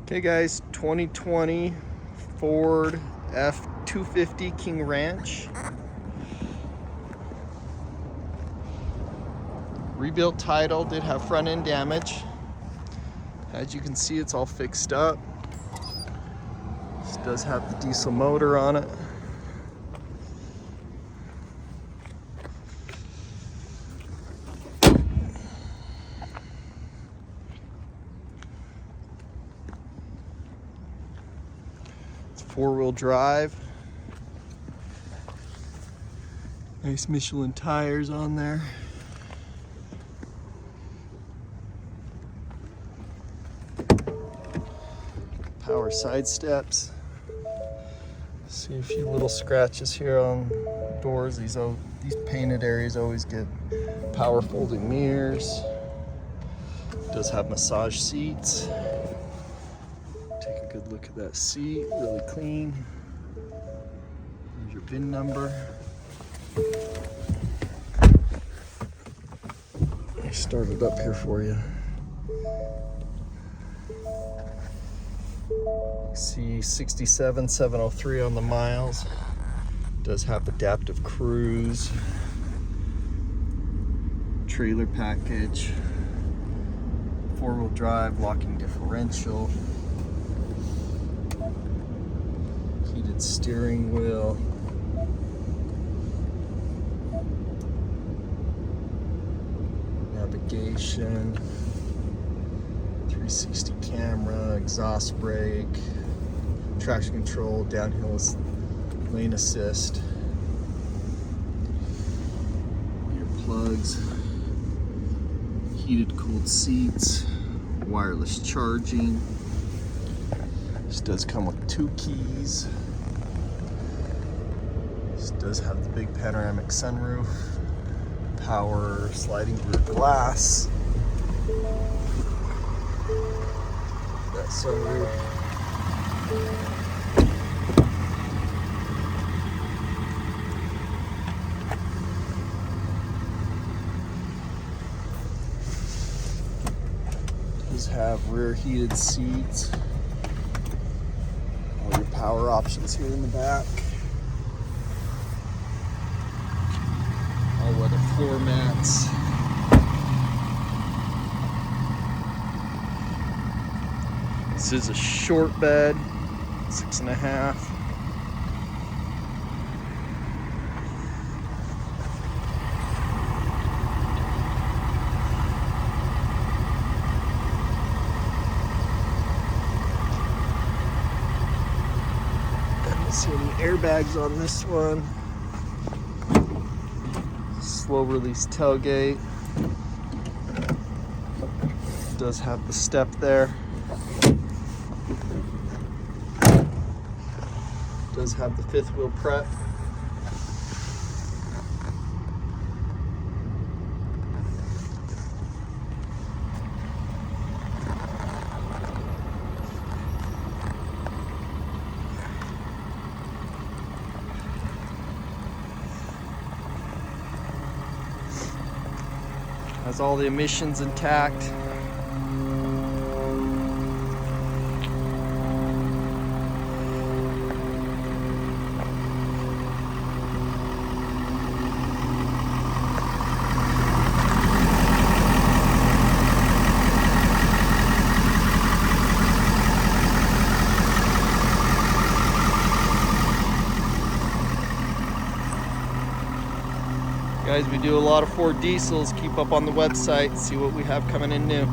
Okay guys, 2020 Ford F-250 King Ranch. Rebuilt title, did have front end damage. As you can see, it's all fixed up. This does have the diesel motor on it. It's four-wheel drive. Nice Michelin tires on there. Power side steps. See a few little scratches here on doors. These painted areas always get power folding mirrors. It does have massage seats. Take a good look at that seat, really clean. Here's your VIN number. I start it up here for you. See 67,703 on the miles. Does have adaptive cruise, trailer package, four-wheel drive, locking differential, heated steering wheel, navigation, 360 camera, exhaust brake, traction control, downhill lane assist, your plugs, heated cooled seats, wireless charging. This does come with 2 keys. This does have the big panoramic sunroof, power sliding rear glass. That sunroof. Does have rear heated seats. All your power options here in the back. All weather floor mats. This is a short bed, 6.5. Don't see any airbags on this one. Slow release tailgate. Does have the step there. Does have the 5th wheel prep. Has all the emissions intact. Guys, we do a lot of Ford diesels. Keep up on the website, see what we have coming in new.